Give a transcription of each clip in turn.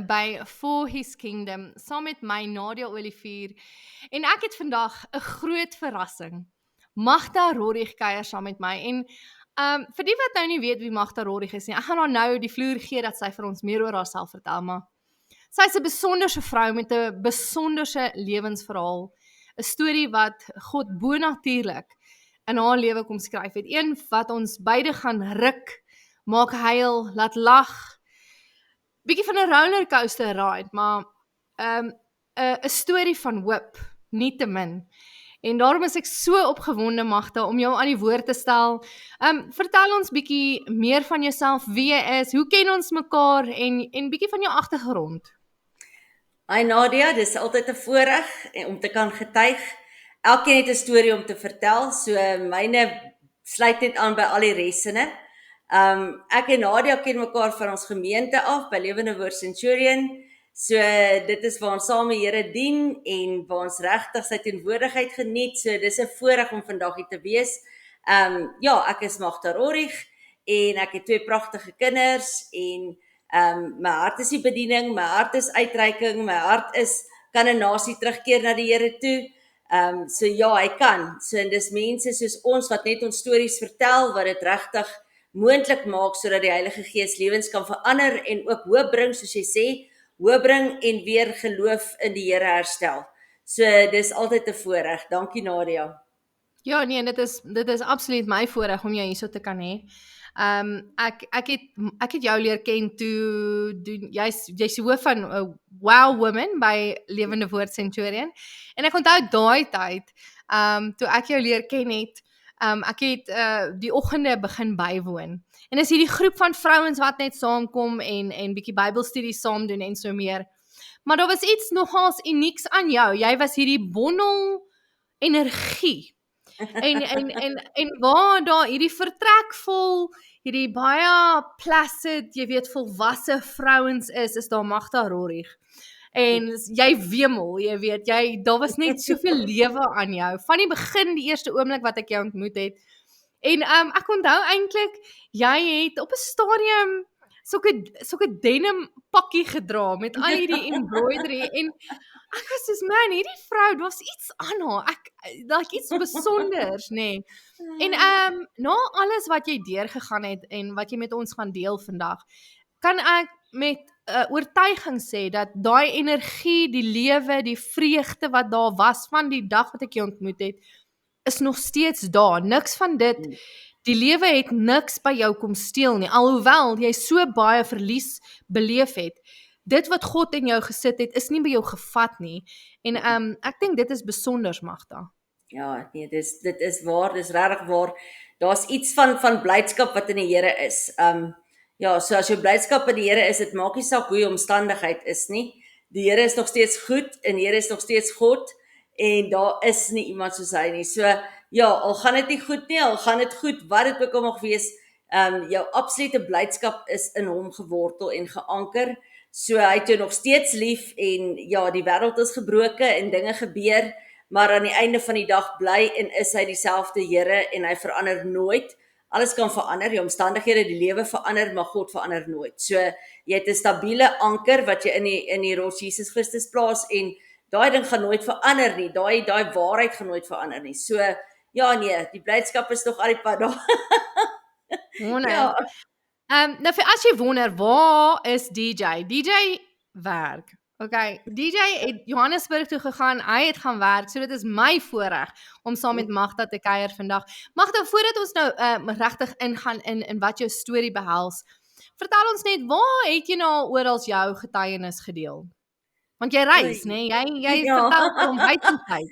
by For His Kingdom, saam met my Nadia Olivier. En ek het vandag 'n groot verrassing. Magda Rorrig kuier saam met my. En vir die wat nou nie weet wie Magda Rorrig is nie, ek gaan haar nou die vloer gee dat sy vir ons meer oor haarself vertel, maar sy is 'n besonderse vrou met 'n besonderse lewensverhaal. 'n Storie wat God bonatuurlik in haar lewe kom skryf het. Een wat ons beide gaan ruk, maak huil, laat lag. Bietjie van 'n rollercoaster ride, maar 'n storie van hoop, nietemin. En daarom is ek so opgewonde, Magda, om jou aan die woord te stel. Vertel ons bietjie meer van jouself, wie jy is, hoe ken ons mekaar en bietjie van jou agtergrond. Hi Nadia, dis altyd 'n voorreg om te kan getuig. Elkeen het 'n storie om te vertel, so myne sluit net aan by al die resene. Ek en Nadia ken mekaar van ons gemeente af by Lewende Woord Centurion. So dit is waar ons saam die Here dien en waar ons regtig sy teenwoordigheid geniet. So dis 'n voorreg om vandag hier te wees. Ja, ek is Magda Rorrig en ek het 2 pragtige kinders en my hart is die bediening, my hart is uitreiking, my hart is kan 'n nasie terugkeer na die Here toe. So ja, hy kan. So en dis mense soos ons wat net ons stories vertel wat dit regtig moontlik maak sodat die Heilige Gees lewens kan verander en ook hoop bring, soos jy sê, hoop bring en weer geloof in die Here herstel. So dis altyd 'n voorreg. Dankie Nadia. Ja, nee, dit is absoluut my voorreg om jou hierso te kan hê. Ek het jou leer ken toe jy's die hoof van Wow Women by Lewende Woord Centurion. En ek onthou daai tyd, toe ek jou leer ken het, ek het die oggende begin bywoon. En is hierdie groep van vrouens wat net saamkom en bietjie Bybelstudie saam doen en so meer. Maar daar was iets nogals unieks aan jou. Jy was hierdie bondel energie. En waar daar hierdie vertrek vol, hierdie baie placid, jy weet, volwasse vrouens is daar Magda Rorrig. En jy wemel, jy weet, daar was net soveel lewe aan jou, van die begin, die eerste oomblik wat ek jou ontmoet het. En ek onthou eintlik, jy het op 'n stadium sulke denim pakkie gedra, met al hierdie embroidery, en ek was soos, man, hierdie vrou, daar's iets aan haar, like iets besonders, nê. En na alles wat jy deurgegaan het en wat jy met ons gaan deel vandag, kan ek met oortuiging sê dat daai energie, die lewe, die vreugde wat daar was van die dag wat ek jou ontmoet het, is nog steeds daar. Niks van dit, die lewe het niks by jou kom steel nie, alhoewel jy so baie verlies beleef het. Dit wat God in jou gesit het, is nie by jou gevat nie. En ek dink dit is besonders, Magda. Ja, nee, dit is waar, dis regtig waar. Daar's iets van blydskap wat in die Here is. Ja, so as jou blydskap in die Here is, dit maak nie saak hoe jou omstandigheid is nie. Die Here is nog steeds goed en die Here is nog steeds God en daar is nie iemand soos hy nie. So ja, al gaan dit nie goed nie, al gaan dit goed, wat dit ook al mag wees, jou absolute blydskap is in hom gewortel en geanker. So hy het jou nog steeds lief en ja, die wêreld is gebroke en dinge gebeur, maar aan die einde van die dag bly en is hy dieselfde Here en hy verander nooit. Alles kan verander, die omstandighede, die lewe verander, maar God verander nooit. So jy het 'n stabiele anker wat jy in die rots Jesus Christus plaas en daai ding gaan nooit verander nie. Daai waarheid gaan nooit verander nie. So ja nee, die blydskap is nog al die pad daar. Wonder. Ja. Nou vir as jy wonder, waar is DJ? DJ werk. Okay, DJ het Johannesburg toe gegaan, hy het gaan werk, so dit is my voorreg om saam met Magda te kuier vandag. Magda, voordat ons nou regtig ingaan in wat jou storie behels, vertel ons net, waar het jy nou oral jou getuienis gedeel? Want jy reis, né? Jy vertel om buitentyd.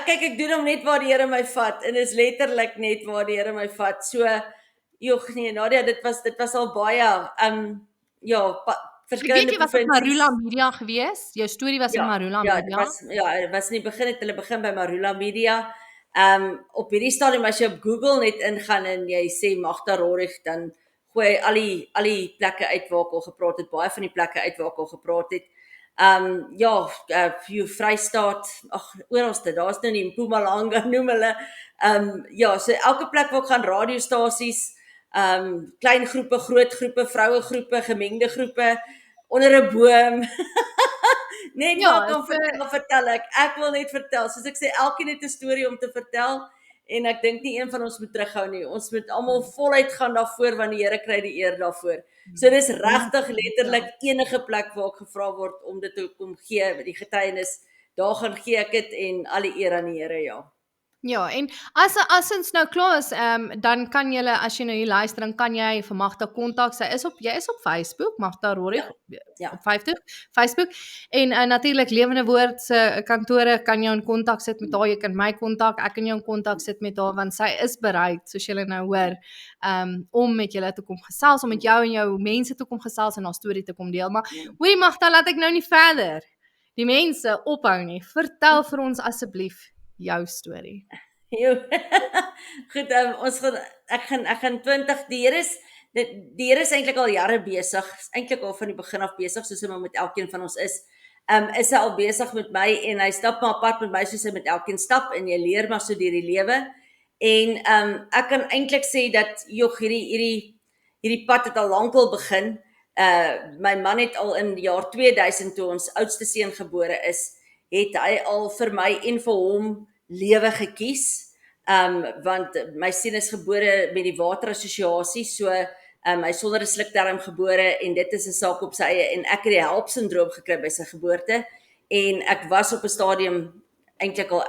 Kyk, ek doen hom net waar die Here my vat en is letterlik net waar die Here my vat. So joh, nee, Nadia, dit was al baie ja, verskillende. Jy was op Marula Media gewees. Jou storie was in Marula Media. Dit was in die begin, het hulle begin by Marula Media. Op hierdie stadium as jy op Google net ingaan en jy sê Magda Rorrig, dan gooi al die plekke uit waar ek al gepraat het, baie van die plekke uit waar ek al gepraat het. Vrystaat, oralste, daar's nou nie Mpumalanga noem hulle. So elke plek waar ek gaan, radiostasies, klein groepe, groot groepe, vroue groepe, gemengde groepe, onder 'n boom. Net Ja, wat kan vertel ek. Ek wil net vertel. Soos ek sê, elkeen het 'n storie om te vertel en ek dink nie een van ons moet terughou nie. Ons moet almal voluit gaan daarvoor want die Here kry die eer daarvoor. So dis regtig letterlik enige plek waar ek gevra word om dit te kom gee, die getuienis, daar gaan gee ek dit en al die eer aan die Here, ja. Ja, en as ons nou klaar is, dan kan julle as jy nou hier luister, dan kan jy vir Magda kontak. Jy is op Facebook, Magda Rorie Ja. Ja. op Facebook en natuurlik Lewende Woord se kantore kan jou in kontak sit met haar. Jy kan my kontak, ek kan jou in kontak sit met haar want sy is bereid, soos julle nou hoor, om met julle te kom gesels, om met jou en jou mense te kom gesels en haar storie te kom deel. Maar hoorie Magda, laat ek nou nie verder die mense ophou nie. Vertel vir ons asseblief jou storie. Goed, ek gaan 20, die Here is eintlik al jare besig, eintlik al van die begin af besig, soos hy maar met elkeen van ons is. Is hy al besig met my en hy stap maar apart met my soos hy met elkeen stap en jy leer maar so deur die lewe. En ek kan eintlik sê dat hierdie pad het al lankal begin. My man het al in die jaar 2000 toe ons oudste seun gebore is, het hy al vir my en vir hom lewe gekies. Want my seun is gebore met die waterassosiasie, so hy is sonder 'n slukdarm gebore en dit is 'n saak op sy eie en ek het die HELP syndroom gekry by sy geboorte en ek was op 'n stadium eintlik al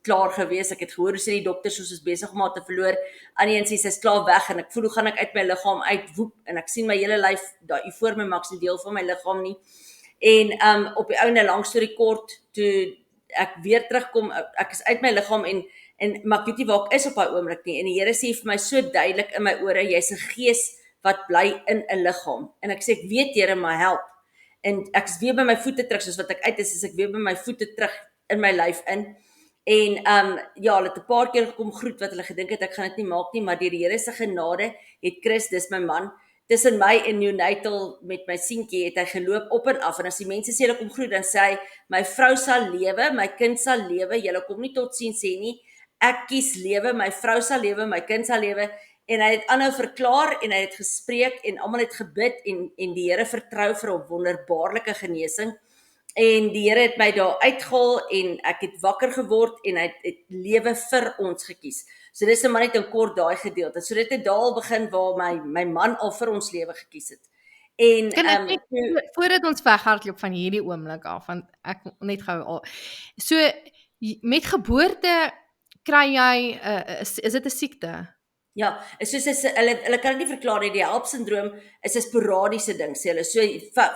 klaar gewees. Ek het gehoor hoe sê die dokter soos is besig om haar te verloor. Aan een sê sy's klaar weg en ek voel hoe gaan ek uit my liggaam uitwoep en ek sien my hele lyf daar hier voor my, maar ek's nie deel van my liggaam nie. En op die ouene lang storie kort, toe ek weer terugkom, ek is uit my liggaam maar ek weet nie waar ek is op daai oomblik nie. En die Here sê vir my so duidelik in my ore, jy's 'n gees wat bly in 'n liggaam. En ek sê ek weet Here, my help. En ek is weer by my voete terug, soos wat ek uit is ek weer by my voete terug in my lyf in. En ja, hulle het 'n paar keer gekom groet wat hulle gedink het ek gaan dit nie maak nie, maar deur die Here se genade het Chris, dis my man, tussen my en neonatal met my seentjie het hy geloop op en af. En as die mense sê hulle kom groet, dan sê hy, my vrou sal lewe, my kind sal lewe, julle kom nie tot sien sê nie. Ek kies lewe, my vrou sal lewe, my kind sal lewe. En hy het aanhou verklaar en hy het gespreek en almal het gebid en die Here vertrou vir 'n wonderbaarlike genesing. En die Here het my daar uitgehaal en ek het wakker geword en hy het lewe vir ons gekies. So dis maar net 'n kort daai gedeelte. So dit het daal begin waar my man al vir ons lewe gekies het. En Kan ek net voordat ons weghardloop van hierdie oomblik af, want ek net gou al. So met geboorte kry jy is dit 'n siekte? Ja, soos hulle kan dit nie verklaar nie. Die HELP syndroom is 'n sporadiese ding, sê hulle. So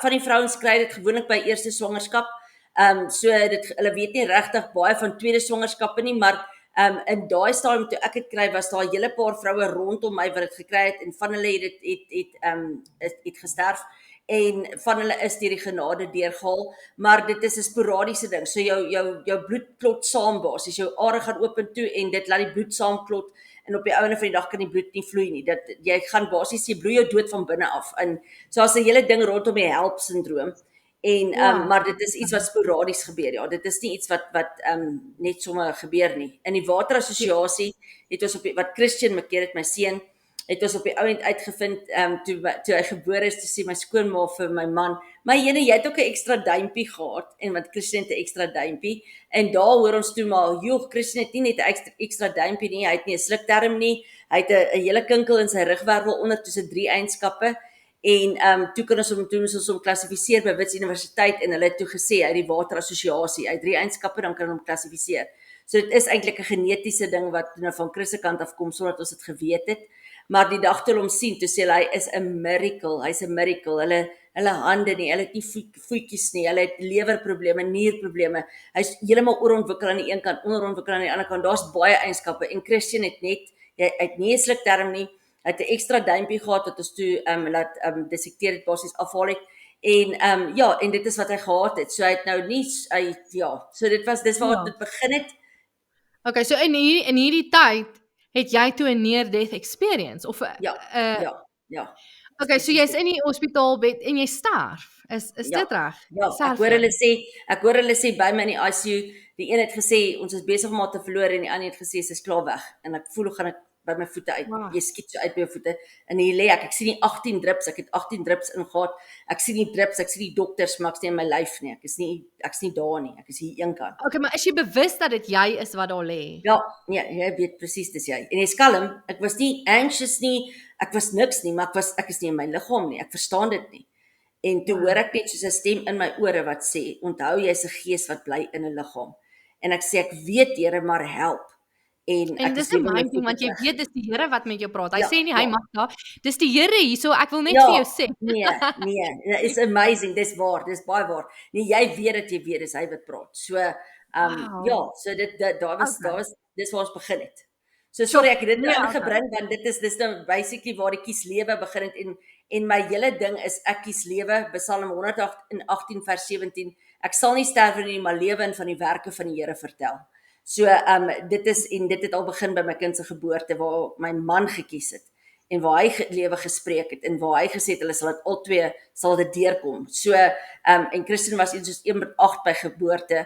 van die vrouens kry dit gewoonlik by eerste swangerskap. Hulle weet nie regtig baie van tweede swangerskappe nie, maar in daai stadium toe ek dit kry, was daar 'n hele paar vroue rondom my wat dit gekry het en van hulle het gesterf. En van hulle is deur die genade deurgehaal, maar dit is 'n sporadiese ding. So jou bloed klot saam basies, jou are gaan oop en toe en dit laat die bloed saamklot. En op die ouene van die dag kan die bloed nie vloei nie. Jy gaan basies, jy bloei jou dood van binne af. En so as 'n hele ding rondom die HELP syndroom. Maar dit is iets wat sporadies gebeur. Ja, dit is nie iets wat net sommer gebeur nie. In die waterassosiasie het ons wat Christian McKeer het my seun het ons op die ouend uitgevind toe hy gebore is, toe sê my skoonma vir my man, my jene, jy het ook 'n ekstra duimpie gehad en want Christian het 'n ekstra duimpie en daar hoor ons toe maar, joh, Christian het nie net 'n ekstra duimpie nie, hy het nie 'n slukdarm nie, hy het 'n hele kinkel in sy rugwervel onder tussen 3 eienskappe en toe moes ons hom klassifiseer by Wits Universiteit en hulle het toe gesê uit die waterassosiasie, uit 3 eienskappe dan kan hom klassifiseer. So dit is eintlik 'n genetiese ding wat nou van Chris se kant af kom sonder dat ons dit geweet het. Maar die dag toe hom sien, toe sê hy is 'n miracle, hy's 'n miracle. Hulle hande nie, hulle het nie voetjies nie, hulle het lewerprobleme, nierprobleme. Hy's heeltemal oorontwikkel aan die een kant, onderontwikkel aan die ander kant. Daar's baie eienskappe en Christian het net hy het nie 'n slukdarm nie. Hy het 'n ekstra duimpie gehad wat ons toe laat dissekteer het, basies afhaal het. En dit is wat hy gehad het. So hy het nou nie so dis waar dit begin het. Okay, so in hierdie tyd het jy toe 'n near death experience of Ja. Okay, so jy's in die hospitaalbed en jy sterf. Is dit reg? Ja, ek hoor hulle sê by my in die ICU, die een het gesê ons is besig om haar te verloor en die ander het gesê sy's klaar weg en ek voel hoe gaan ek by my voete uit. Wow. Jy skiet so uit by jou voete en hier lê ek sien die 18 drips, ek het 18 drips ingegaan. Ek sien die drips, ek sien die dokters, maar ek's nie in my lyf nie. Ek's nie daar nie. Ek is hier eenkant. Okay, maar is jy bewus dat dit jy is wat daar lê? Ja, nee, jy weet presies dis jy. En jy's kalm. Ek was nie anxious nie. Ek was niks nie, maar ek is nie in my liggaam nie. Ek verstaan dit nie. En toe hoor ek net soos 'n stem in my ore wat sê, onthou jy's 'n gees wat bly in 'n liggaam. En ek sê ek weet Here, maar help. En ek dis is nie amazing, my want jy weet dis die Here wat met jou praat. Hy Ja, sê nie hy ja. mag daar. Dis die Here hierso. Ek wil net Ja, vir jou sê. nee, it's amazing, dis waar, dis baie waar. Nee, jy weet dit, jy weet dis hy wat praat. So, Wow. ja, so daar was dis waar ons begin het. So sorry ek het dit Nee, ingebring want dis nou basically waar die kies lewe begin het en my hele ding is ek kies lewe, Psalm 118 vers 17. Ek sal nie sterwe nie, maar lewe en van die werke van die Here vertel. So dit het al begin by my kind se geboorte waar my man gekies het en waar hy lewe gespreek het en waar hy gesê het hulle sal dit albei sal dit deurkom. So en Christian was iets soos 1/8 by geboorte.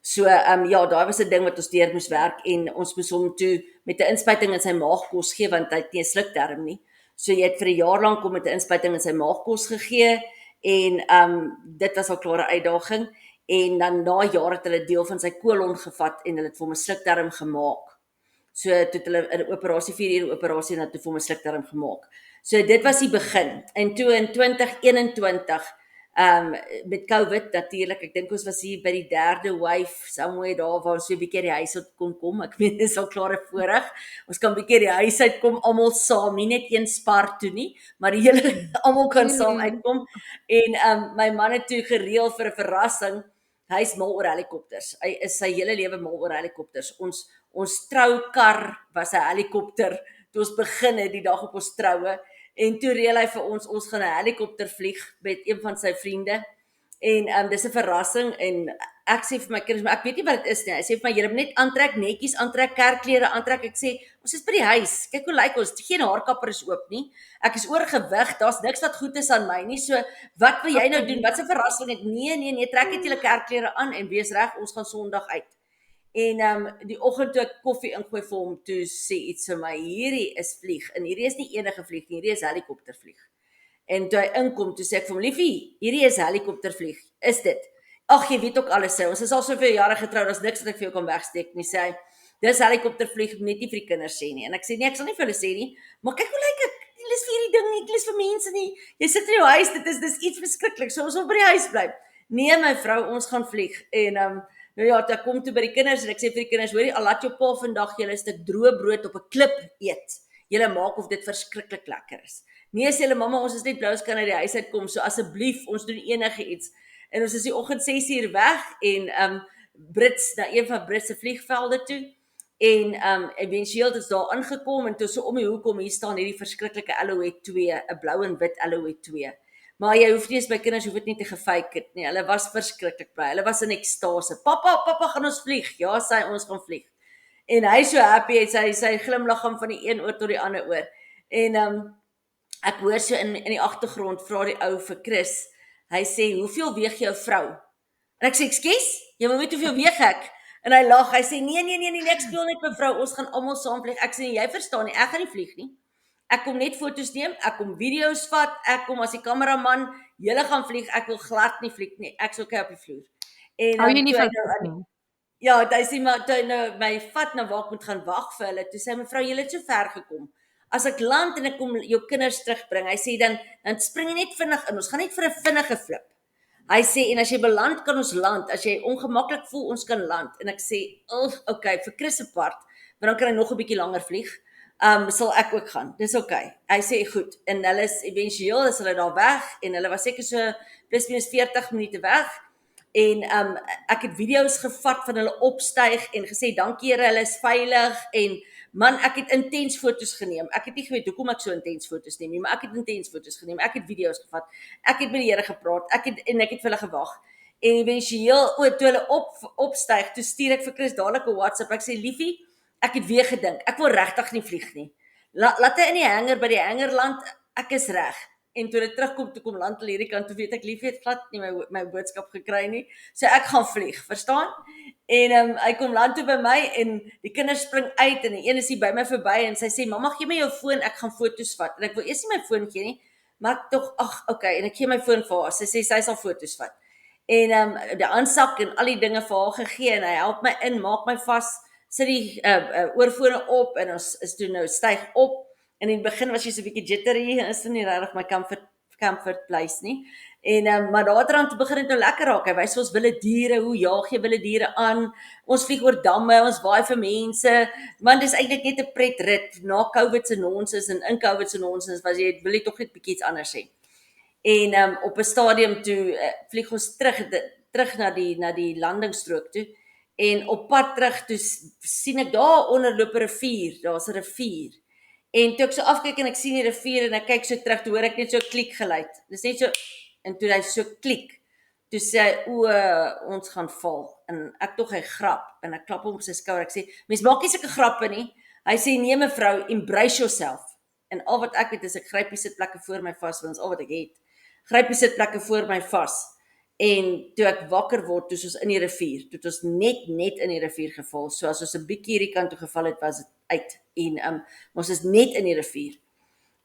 So ja, daai was 'n ding wat ons deur moes werk en ons moes hom toe met 'n inspuiting in sy maag kos gee want hy het nie 'n slukdarm nie. So jy het vir 'n jaar lank hom met 'n inspuiting in sy maag kos gegee en dit was al klaar 'n uitdaging en dan na jare het hulle deel van sy kolon gevat en hulle het vir hom 'n slukdarm gemaak. So toe het hulle 'n operasie 4 uur operasie en dan toe vir hom 'n slukdarm gemaak. So dit was die begin. En toe in 2021 met COVID natuurlik, ek dink ons was hier by die 3de wave somewhere daar waar ons so 'n bietjie die huis uit kon kom. Ek weet dis al klaar 'n voorreg. Ons kan bietjie die huis uit kom almal saam, nie net een spar toe nie, maar die hele almal kan saam uitkom. En my man het toe gereël vir 'n verrassing. Hy's mal oor helikopters. Hy is sy hele lewe mal oor helikopters. Ons troukar was 'n helikopter toe ons begin het die dag op ons troue. En toe reël hy vir ons gaan 'n helikopter vlieg met een van sy vriende. En dis 'n verrassing en ek sê vir my kinders, maar ek weet nie wat dit is nie. Hy sê vir my, julle moet net aantrek, netjies aantrek, kerkklere aantrek. Ek sê, ons is by die huis. Kyk hoe lyk ons. Geen haarkapper is oop nie. Ek is oorgewig. Daar's niks wat goed is aan my nie. So, wat wil jy nou doen? Wat 'n verrassing het? Nee, trek net julle kerkklere aan en wees reg, ons gaan Sondag uit. En die oggend toe ek koffie ingooi vir hom, toe sê iets vir my, hierdie is vlieg, en hierdie is nie enige vlieg nie, hierdie is helikoptervlieg. En toe hy inkom, toe sê ek vir hom, liefie, hierdie is helikoptervlieg, is dit? Ag, jy weet ook alles, sê, ons is al soveel jare getroud, daar's niks wat ek vir jou kan wegsteek nie, sê hy, dis helikoptervlieg, net nie vir die kinders sê nie. En ek sê, nee, ek sal nie vir hulle sê nie, maar kyk hoe lyk ek, nie lus vir hierdie ding nie, ek lus vir mense nie, jy sit in jou huis, dis iets verskriklik, so ons wil by die huis bly. Nee, my vrou, ons gaan vlieg, en nou ja, ek kom toe by die kinders en ek sê vir die kinders, hoorie, al laat jou pa vandag julle 'n stuk droë brood op 'n klip eet. Julle maak of dit verskriklik lekker is. Nee, sê hulle, mamma, ons is net blous kan uit die huis uitkom, so asseblief, ons doen enige iets. En ons is die oggend 6 uur weg en Brits, na een van Brits se vliegvelde toe. En eventueel het ons daar aangekom en toe so om die hoek kom, hier staan hierdie verskriklike Alouette 2, 'n blou en wit Alouette 2. Maar jy hoef nie eens by kinders hoef dit nie te gefake het nie. Hulle was verskriklik bly. Hulle was in ekstase. Pappa, gaan ons vlieg? Ja, sê ons gaan vlieg. En hy so happy het sy glimlag hom van die een oor tot die ander oor. En ek hoor so in die agtergrond vra die ou vir Chris. Hy sê, "Hoeveel weeg jou vrou?" En ek sê, "Ekskuus, jy wil weet hoeveel weeg ek?" En hy lag. Hy sê, "Nee, ek speel net mevrou. Ons gaan almal saam vlieg." Ek sê, "Jy verstaan nie, ek gaan nie vlieg nie. Ek kom net foto's neem, ek kom video's vat, ek kom as die kameraman, julle gaan vlieg, ek wil glad nie vlieg nie, ek is okay op die vloer." Hou jy nie toe hy van vlieg nie? Ja, hy sê maar toe hy nou my vat na waar ek moet gaan wag vir hulle, toe sê hy, "Mevrou, julle het so ver gekom. As ek land en ek kom jou kinders terugbring," hy sê dan spring jy net vinnig in. Ons gaan net vir 'n vinnige flip. Hy sê, "En as jy beland, kan ons land. As jy ongemaklik voel, ons kan land." En ek sê, "Okay, vir Chris se part, maar dan kan hy nog 'n bietjie langer vlieg. Sal ek ook gaan. Dis okay." Hy sê, "Goed." En hulle is eventueel is hulle daar weg en hulle was seker so plus minus 40 minute weg. En ek het video's gevat van hulle opstyg en gesê, "Dankie Here, hulle is veilig." En man, ek het intens foto's geneem. Ek het nie geweet hoekom ek so intens foto's neem nie, maar ek het intens foto's geneem. Ek het video's gevat. Ek het met die Here gepraat. Ek het vir hulle gewag. En eventueel, toe hulle opstyg, toe stuur ek vir Chris dadelik 'n WhatsApp. Ek sê, "Liefie, ek het weer gedink. Ek wil regtig nie vlieg nie. Laat hy in die hanger by die hangerland. Ek is reg. En toe dit terugkom, toe kom land al hierdie kant, toe weet ek liefie het glad nie my boodskap gekry nie. So ek gaan vlieg, verstaan? En hy kom land toe by my en die kinders spring uit en die een is hier by my verby en sy sê, mamma gee my jou foon, ek gaan foto's vat. En ek wil eers nie my foon gee nie, maar ek tog, okay, en ek gee my foon vir haar. Sy sê sy sal foto's vat. En die aansak en al die dinge vir haar gegee en hy help my in, maak my vas, sit die oorfone op en ons is toe nou styg op. En in die begin was jy so 'n bietjie jittery, is dit nie regtig my comfort place nie. Maar daarderhand begin dit nou lekker raak. Hy wys ons wilde diere, hoe jaag jy wilde diere aan? Ons vlieg oor damme, ons waai vir mense. Man, dis eintlik net 'n pretrit na COVID se nonsens en in COVID se nonsens was jy wil jy tog net bietjie iets anders hê. En op 'n stadium toe vlieg ons terug na die landingsstrook toe. En op pad terug toe sien ek daar onder loop 'n rivier, daar's 'n rivier. En toe ek so afkyk en ek sien die rivier en ek kyk so terug, toe hoor ek net so klik geluid. Dis net so, en toe hy so klik, toe sê hy, ons gaan val. En ek tog hy grap, en ek klap hom op sy skouer, ek sê, mens maak nie sulke grappe nie. Hy sê, nee mevrou, embrace yourself. En al wat ek weet is, ek gryp die sitplekke voor my vas, want dis al wat ek het. Gryp die sitplekke voor my vas. En toe ek wakker word, toe ons in die rivier, toe ons net in die rivier geval, so as ons 'n bietjie hierdie kant toe geval het, was dit uit. En ons is net in die rivier.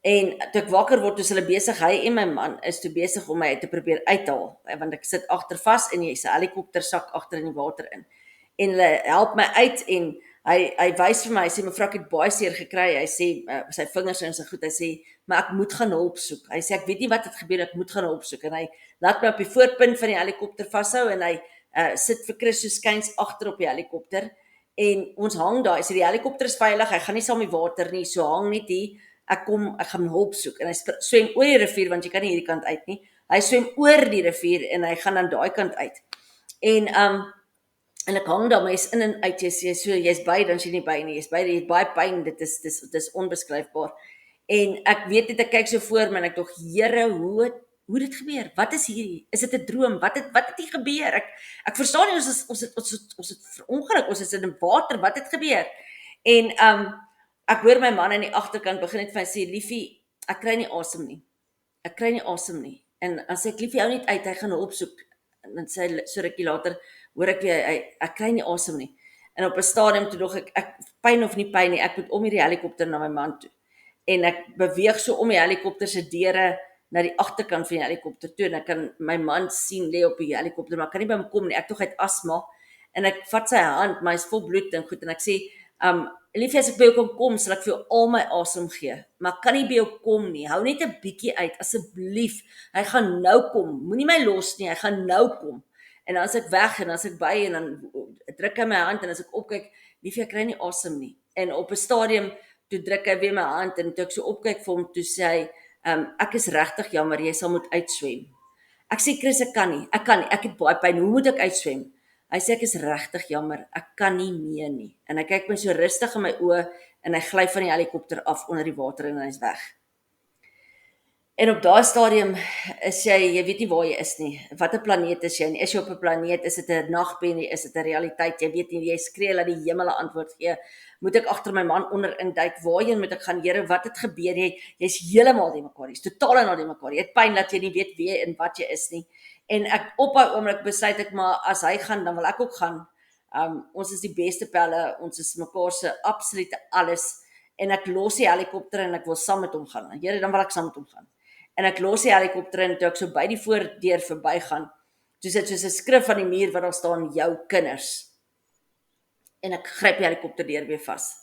En toe ek wakker word, toe is hulle besig, hy en my man is toe besig om my te probeer uithaal, want ek sit agter vas en jy's 'n helikopter sak agter in die water in. En hulle help my uit en hy wys vir my, hy sê mevrou ek het baie seer gekry, hy sê sy vingers en sy goed, hy sê maar ek moet gaan hulp soek. Hy sê ek weet nie wat het gebeur, ek moet gaan hulp soek. En hy laat my op die voorpunt van die helikopter vashou en hy sit vir Chris so skuins agter op die helikopter. En ons hang daar, hy sê die helikopter is veilig, hy gaan nie saam die water nie, so hang net hier, ek gaan hulp soek. En hy swem oor die rivier, want jy kan nie hierdie kant uit nie. Hy swem oor die rivier en hy gaan dan daai kant uit. En ek hang daar, maar jy's in en uit, jy's by, dan is jy nie by nie, jy's baie pyn, dit is onbeskryfbaar. En ek weet net, ek kyk so voor my en ek dog, Here, hoe dit gebeur? Wat is hierdie? Is dit 'n droom? Wat het hier gebeur? Ek verstaan nie, ons het verongeluk, ons is in die water, wat het gebeur? En ek hoor my man aan die agterkant begin net vir my sê, liefie, ek kry nie asem nie. En dan sê ek, liefie, hou net uit, hy gaan hulp soek. En dan sê hy, so rukkie later, hoor ek weer, ek kry nie asem nie. En op 'n stadium toe dog ek pyn of nie pyn nie, ek moet om hierdie helikopter na my man toe. En ek beweeg so om die helikopter se deure na die agterkant van die helikopter toe, en ek kan my man sien lê op die helikopter, maar ek kan nie by hom kom nie, ek tog uit asma, en ek vat sy hand, maar hy's vol bloed en goed, en ek sê, liefie, as ek by jou kan kom, sal ek vir jou al my asem gee, maar ek kan nie by jou kom nie, hou net 'n bietjie uit, asseblief, hy gaan nou kom, moenie my los nie, hy gaan nou kom. En dan as ek weg, en as ek by, en dan druk hy my hand, en as ek opkyk, liefie, ek kry nie asem nie. En op 'n stadium, toe druk hy weer my hand, en toe ek so opkyk vir hom, toe sê hy, ek is regtig jammer, jy sal moet uitswem. Ek sê, Chris, ek kan nie, ek het baie pyn, hoe moet ek uitswem? Hy sê, ek is regtig jammer, ek kan nie meer nie. En hy kyk my so rustig in my oë, en hy gly van die helikopter af onder die water, en hy is weg. En op daai stadium is jy weet nie waar jy is nie. Watter planeet is jy nie? Is jy op 'n planeet? Is dit 'n nagmerrie? Is dit 'n realiteit? Jy weet nie, jy skree dat die hemel 'n antwoord gee. Moet ek agter my man onder induik? Waarheen moet ek gaan? Here, wat het gebeur? Jy's heeltemal die mekaar. Jy's totaal en al die mekaar. Jy het pyn dat jy nie weet wie en wat jy is nie. En ek op daai oomblik besluit ek, maar as hy gaan, dan wil ek ook gaan. Ons is die beste pelle, ons is mekaar se absolute alles. En ek los die helikopter en ek wil saam met hom gaan. Here, dan wil ek saam met hom gaan. En ek los die helikopter en toe ek so by die voordeur verbygaan, toe sit soos 'n skrif aan die muur waar daar staan, jou kinders. En ek gryp die helikopter deur weer vas.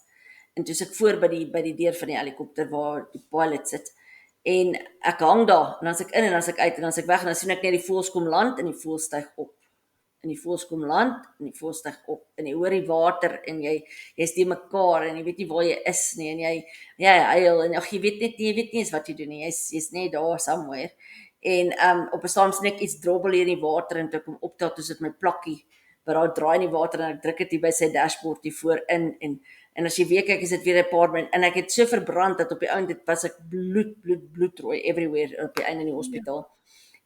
En toe is ek voor by die deur van die helikopter waar die pilot sit. En ek hang daar, en dan as ek in en dan as ek uit en dan as ek weg, en dan sien ek net die voëls kom land en die voëls styg op. En die voëls kom land en die voëls styg op. En jy hoor die water en jy's die mekaar en jy weet nie waar jy is nie en jy huil en jy weet nie eens wat jy doen nie. Jy's net daar somewhere. En op 'n stadium sien ek iets drobbel hier in die water en toe ek hom optel, toe sit my plakkie wat daar draai in die water en ek druk dit hier by sy dashboard hier voor in en as jy weer kyk is dit weer 'n paar min en ek het so verbrand dat op die einde was ek bloedrooi everywhere op die einde in die hospitaal.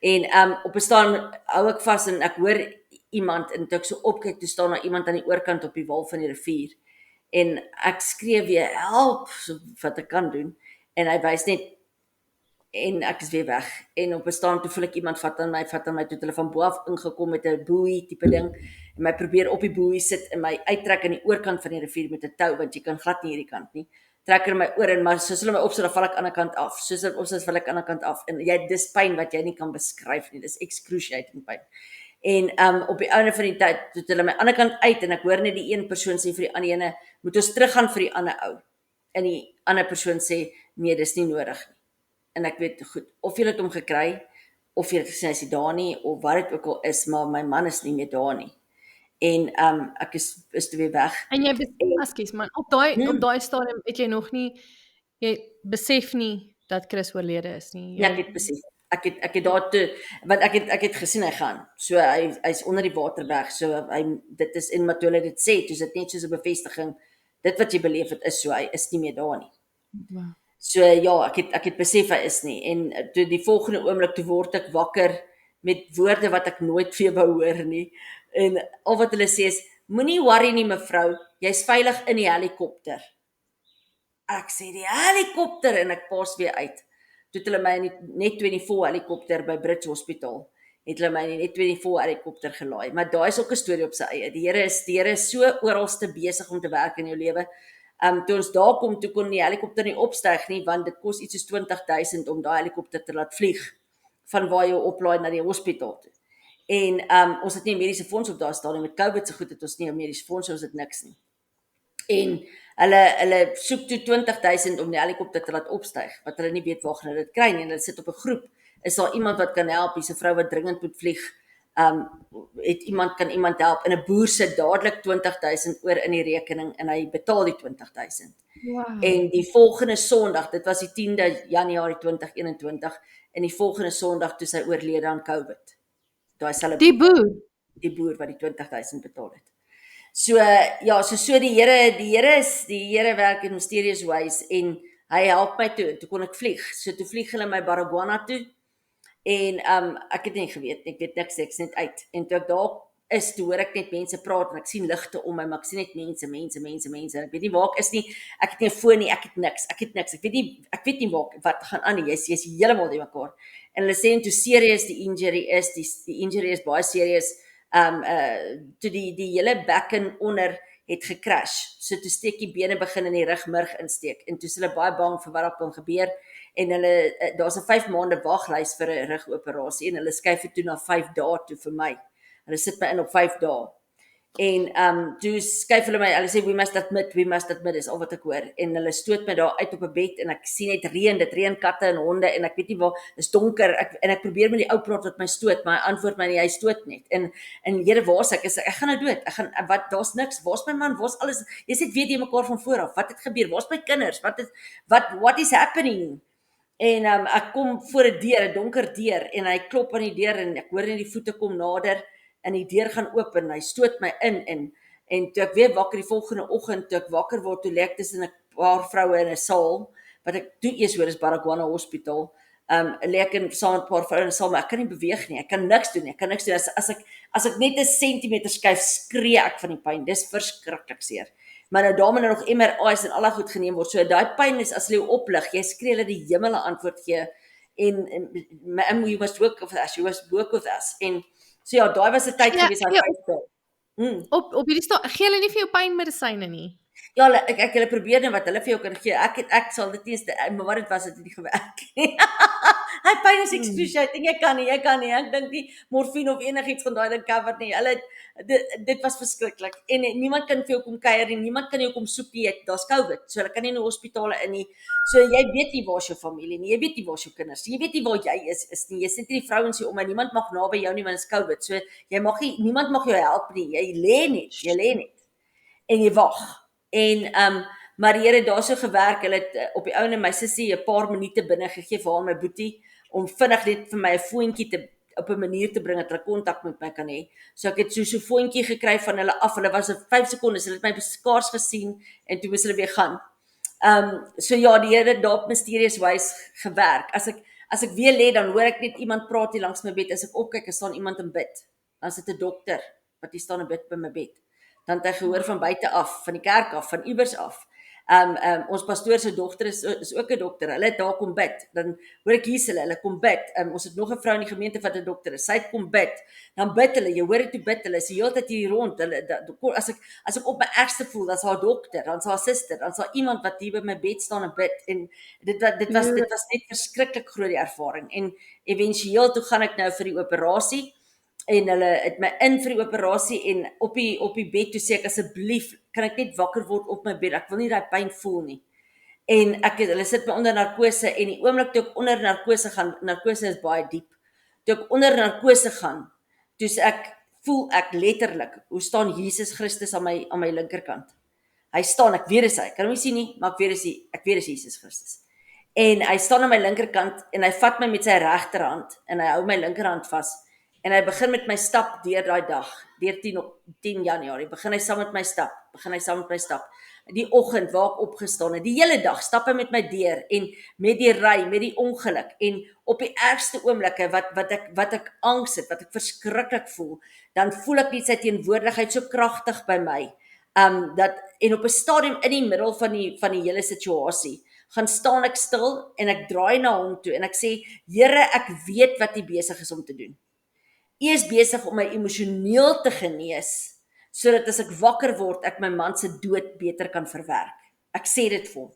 En op 'n stadium hou ek vas en ek hoor iemand en toe ek so opkyk, toe staan daar iemand aan die oorkant op die wal van die rivier. En ek skree weer help, so wat ek kan doen. En hy wys net en ek is weer weg. En op 'n staan toe voel ek iemand vat aan my, toe het hulle van bo af ingekom met 'n boei tipe ding en my probeer op die boei sit en my uittrek aan die oorkant van die rivier met 'n tou, want jy kan glad nie hierdie kant nie. Trek hulle my oor en maar soos hulle my opsit, dan val ek aan die ander kant af. Soos hulle opsit, val ek aan die ander kant af en dis pyn wat jy nie kan beskryf nie. Dis excruciating pyn. En op die einde van die tyd, toe het hulle my ander kant uit en ek hoor net die een persoon sê vir die ander ene, moet ons teruggaan vir die ander ou. En die ander persoon sê, nee, dis nie nodig nie. En ek weet goed, of jy het hom gekry, of jy het gesê hy is nie daar nie, of wat dit ook al is, maar my man is nie meer daar nie. En ek is toe weer weg. En jy ekskuus man, op daai stadium het jy nog nie jy besef nie dat Chris oorlede is nie. Ja, ek het besef. Ek het daar toe, want ek het gesien hy gaan. So hy's onder die waterberg. So dit is en Matola dit sê, toe is dit net soos 'n bevestiging. Dit wat jy beleef het is so, hy is nie meer daar nie. Wow. So ja, ek het besef hy is nie. En toe die volgende oomblik toe word ek wakker met woorde wat ek nooit vir jou wou hoor nie. En al wat hulle sê is, moenie worry nie mevrou, jy's veilig in die helikopter. Ek sê die helikopter en ek pas weer uit. Toe het hulle my in die Net 24 helikopter by Brits Hospitaal. Het hulle my in die Net 24 helikopter gelaai. Maar daai is ook 'n storie op sy eie. Die Here is so oralste besig om te werk in jou lewe. Toe ons daar kom, toe kon die helikopter nie opstyg nie, want dit kos iets soos 20,000 om daai helikopter te laat vlieg van waar jy oplaai na die hospitaal toe. En ons het nie 'n mediese fonds op daai stadium met COVID se goed het ons nie 'n mediese fonds, ons het niks nie. En hulle soek toe 20,000 om die helikopter te laat opstyg, wat hulle nie weet waar gaan hulle dit kry nie, en hulle sit op 'n groep. Is daar iemand wat kan help? Hier's 'n vrou wat dringend moet vlieg. Kan iemand help? En 'n boer sit dadelik 20,000 oor in die rekening en hy betaal die 20,000. Wow. En die volgende Sondag, dit was die 10de Januarie 2021, en die volgende Sondag toe sy oorlede aan COVID. Daai selfe Die boer wat die 20,000 betaal het. So ja, so die Here werk in mysterious ways en hy help my toe kon ek vlieg. So toe vlieg hulle my Baragwana toe en ek het nie geweet, ek weet niks, ek's net uit. En toe ek daar is, toe hoor ek net mense praat en ek sien ligte om my, maar ek sien net mense. Ek weet nie waar ek is nie. Ek het nie 'n foon nie, ek het niks. Ek weet nie wat gaan aan nie. Jy's heeltemal die mekaar. En hulle sê toe serious die injury is, die injury is baie serious. Toe die hele bekken onder het gecrash. So toe steek die bene begin in die rugmurg insteek. En toe is hulle baie bang vir wat kan gebeur. En hulle, daar's 'n 5 maande waglys vir 'n rugoperasie en hulle skuif dit toe na 5 dae toe vir my. Hulle sit my in op 5 dae. En toe skuif hulle my, hulle sê we must admit, is al wat ek hoor. En hulle stoot my daar uit op 'n bed en ek sien net dit reën katte en honde en ek weet nie waar, is donker. Ek probeer met die ou praat wat my stoot, maar hy antwoord my nie, hy stoot net. En Here, waar's ek? Ek gaan nou dood. Daar's niks. Waar's my man? Waar's alles? Jy sê weet jy mekaar van voor af. Wat het gebeur? Waar's my kinders? What is happening? En ek kom voor 'n deur, 'n donker deur, en hy klop aan die deur en ek hoor net die voete kom nader en die deur gaan oop en hy stoot my in en toe ek weer wakker die volgende oggend, toe ek wakker word, toe lê ek tussen 'n paar vroue in 'n saal wat ek toe eers hoor is Baragwana Hospitaal. Lê ek saam met 'n paar vroue in 'n saal, maar ek kan nie beweeg nie. Ek kan niks doen nie. As ek net 'n sentimeter skuif, skree ek van die pyn. Dis verskriklik seer. Maar nou daarmee nog MRI's en al daai goed geneem word. So daai pyn is as jy oplig, jy skree dat die hemel 'n antwoord gee en you must work with us. En so ja, daai was 'n tyd gewees aan 5 dae. Op hierdie gee hulle nie vir jou pynmedisyne nie. Ja, hulle probeer net wat hulle vir jou kan gee. Ek sal dit nie, maar wat dit was, het nie gewerk nie. Hy pyn is excruciating, jy kan nie. Ek dink nie morfine of enigiets van daai ding cover nie. Dit was verskriklik. En niemand kan vir jou kom kuier nie, niemand kan jou kom soek nie. Daar's COVID, so hulle kan nie in die hospitale in nie. So jy weet nie waar's jou familie nie, jy weet nie waar's jou kinders nie, jy weet nie waar jy is nie. Jy sit nie die vrouens hier om my, niemand mag naby jou nie, want dit is COVID. So niemand mag jou help nie. Jy lê net. En jy wag. Maar die Here daar so gewerk, hulle het op die ouene my sussie 'n paar minute binne gegee vir haar my boetie, om vinnig net vir my 'n foontjie op 'n manier te bring dat hulle kontak met my kan hê. So ek het so foontjie gekry van hulle af, hulle was 5 sekondes, hulle het my beskaars gesien, en toe moes hulle weer gaan. So ja, die Here daar op mysterious wys gewerk. As ek weer lê, dan hoor ek net iemand praat hier langs my bed, as ek opkyk, staan iemand in bid. Dan is dit 'n dokter, wat hier staan en bid by my bed. Dan het hy gehoor van buite af, van die kerk af, van iewers af. Ons pastoor se dogter is ook 'n dokter. Hulle het daar kom bid. Dan hoor ek hier hulle kom bid. Ons het nog 'n vrou in die gemeente wat 'n dokter is. Sy het kom bid. Dan bid hulle. Jy hoor dit hoe bid hulle. Is die hele tyd hier rond. As ek op my ergste voel, dan's haar dokter, dan's haar suster, dan's daar iemand wat hier by my bed staan en bid. En dit was net verskriklik groot die ervaring. En éventueel toe gaan ek nou vir die operasie. En hulle het my in vir die operasie en op die bed toe sê ek asseblief kan ek net wakker word op my bed. Ek wil nie daai pyn voel nie. En hulle sit my onder narkose en die oomblik toe ek onder narkose gaan, narkose is baie diep. Toe ek onder narkose gaan, toe voel ek letterlik hoe staan Jesus Christus aan my linkerkant. Hy staan, ek weet dis hy. Kan hom nie sien nie, maar ek weet dis Jesus Christus. En hy staan aan my linkerkant en hy vat my met sy regterhand en hy hou my linkerhand vas. En hy begin met my stap deur daai dag, deur 10 Januarie, begin hy saam met my stap. Die oggend waar ek opgestaan het, die hele dag stap hy met my deur en met die ry, met die ongeluk en op die ergste oomblikke wat ek angs het, wat ek verskriklik voel, dan voel ek net sy teenwoordigheid so kragtig by my. En op 'n stadium in die middel van die hele situasie, gaan staan ek stil en ek draai na hom toe en ek sê, Here, ek weet wat U besig is om te doen. U is besig om my emosioneel te genees, sodat as ek wakker word, ek my man se dood beter kan verwerk. Ek sê dit vir hom.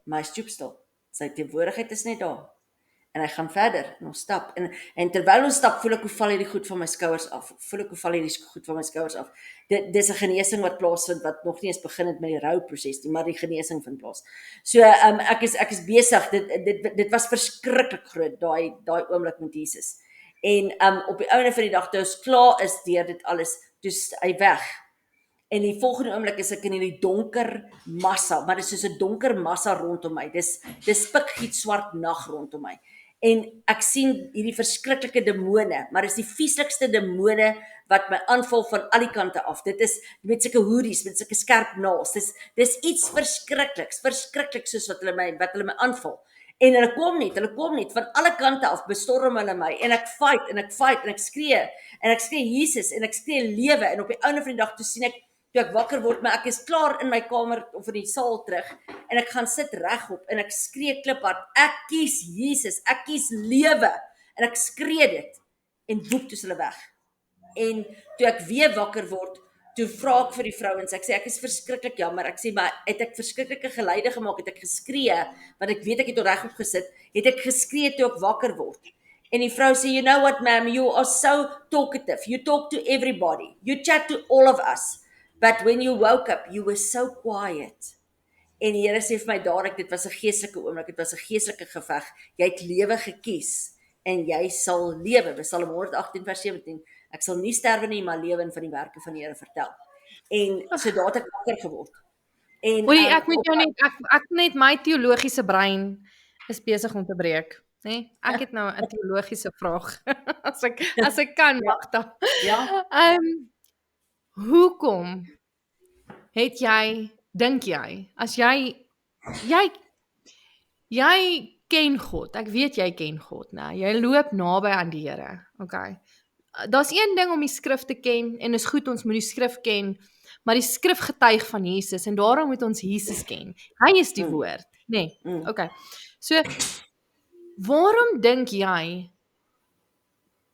Maar hy stoep stil. Sy teenwoordigheid is net daar. En hy gaan verder en ons stap. En terwyl ons stap, voel ek hoe val hierdie goed van my skouers af. Dis 'n genesing wat plaasvind, wat nog nie eens begin het met die rouproses nie, maar die genesing vind plaas. So, ek is besig, dit was verskriklik groot, daai oomblik met Jesus. En op die einde van die dag, toe ons klaar is deur dit alles, toe is hy weg. En die volgende oomblik is ek in hierdie donker massa, maar dit is soos 'n donker massa rondom my. Dis pikgiet swart nag rondom my. En ek sien hierdie verskriklike demone, maar dis die vieslikste demone wat my aanval van al die kante af. Dit is met sulke hoodies, met sulke skerp naels. Dis iets verskriklik soos wat hulle my aanval. En hulle kom net van alle kante af, bestorm hulle my en ek fight en ek skree Jesus en ek skree lewe en op die einde van die dag toe sien ek, toe ek wakker word, maar ek is klaar in my kamer of in die saal terug en ek gaan sit regop en ek skree kliphard, ek kies Jesus, ek kies lewe en ek skree dit en woep toe hulle weg. En toe ek weer wakker word, toe vra ek vir die vrouens, ek sê ek is verskriklik jammer, ek sê maar het ek verskriklike geluide gemaak, het ek geskree, want ek weet ek het regop gesit, het ek geskree toe ek wakker word. En die vrou sê, you know what ma'am, you are so talkative, you talk to everybody, you chat to all of us, but when you woke up, you were so quiet. En die Here sê vir my dadelik, dit was 'n geestelike oomblik, dit was 'n geestelike geveg, jy het lewe gekies, en jy sal lewe, Psalm 118 vers 17, ek sal nie sterwe nie, maar lewe en van die werke van die Here vertel. En so daar het ek wakker geword. En Oei, ek moet jou net my teologiese brein is besig om te breek, né? Ek het nou 'n teologiese vraag. as ek kan, Magda. Ja. Hoekom het dink jy, as jy ken God, ek weet jy ken God, né? Jy loop naby aan die Here, okay. Daar's een ding om die skrif te ken, en is goed, ons moet die skrif ken, maar die skrif getuig van Jesus, en daarom moet ons Jesus ken. Hy is die woord, né? Okay. So, waarom dink jy,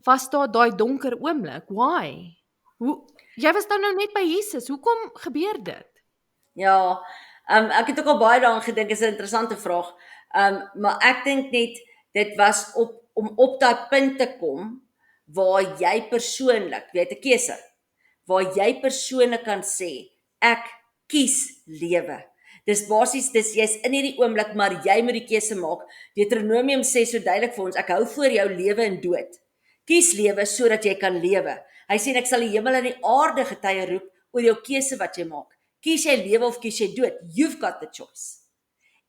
was daar daai donker oomblik? Why? Jy was dan nou net by Jesus, hoekom gebeur dit? Ja, ek het ook al baie daaraan gedink, is 'n interessante vraag, maar ek dink net, dit was om op daai punt te kom, waar jy persoonlik, jy het 'n keuse, waar jy persoonlik kan sê, ek kies lewe. Dis basies, jy's in hierdie oomblik, maar jy moet die keuse maak. Deuteronomium sê so duidelik vir ons, ek hou voor jou lewe en dood. Kies lewe sodat jy kan lewe. Hy sê ek sal die hemel en die aarde getuie roep oor jou keuse wat jy maak. Kies jy lewe of kies jy dood? You've got the choice.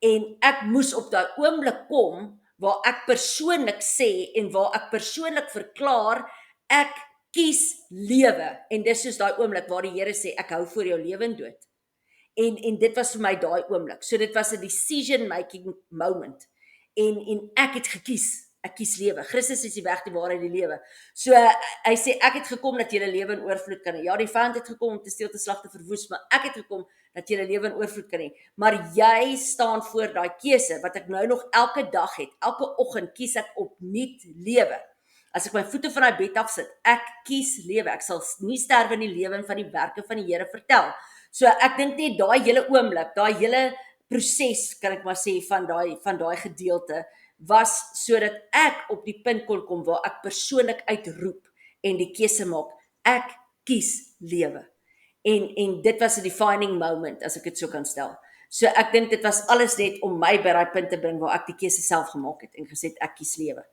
En ek moes op daai oomblik kom waar ek persoonlik sê en waar ek persoonlik verklaar, ek kies lewe. En dis soos daai oomblik waar die Here sê, ek hou voor jou lewe en dood. En dit was vir my daai oomblik. So dit was 'n decision making moment. En ek het gekies. Ek kies lewe. Christus is die weg, die waarheid, die lewe. So hy sê ek het gekom dat julle lewe in oorvloed kan hê. Ja, die vyand het gekom om te steel, te slag, te verwoes, maar ek het gekom dat julle lewe in oorvloed kan hê. Maar jy staan voor daai keuse wat ek nou nog elke dag het. Elke oggend kies ek opnuut lewe. As ek my voete van daai bed af sit, ek kies lewe. Ek sal nie sterwe in die lewe en van die werke van die Here vertel. So ek dink net daai hele oomblik, daai hele proses kan ek maar sê van daai gedeelte was sodat ek op die punt kon kom waar ek persoonlik uitroep en die keuse maak. Ek kies lewe. En dit was 'n defining moment, as ek dit so kan stel. So ek dink dit was alles net om my by daai punt te bring waar ek die keuse self gemaak het en gesê ek kies lewe.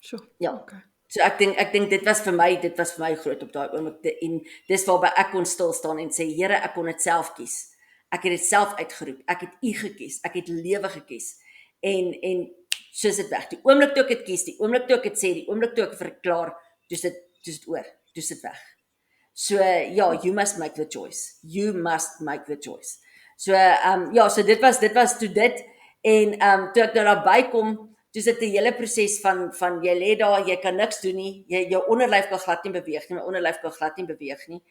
Sure. Ja. Okay. So ek dink dit was vir my groot op daai oomblik en dis waarby ek kon stil staan en sê Here, ek kon dit self kies. Ek het dit self uitgeroep. Ek het U gekies. Ek het lewe gekies. En soos dit weg. Die oomblik toe ek dit kies, die oomblik toe ek dit sê, die oomblik toe ek verklaar, dis dit oor. Dis dit weg. So ja, you must make the choice. You must make the choice. So ja, so dit was toe dit en toe ek nou daar bykom, dis dit 'n hele proses van jy lê daar, jy kan niks doen nie. Jou onderlyf kan glad nie beweeg nie, my onderlyf kan glad nie beweeg nie.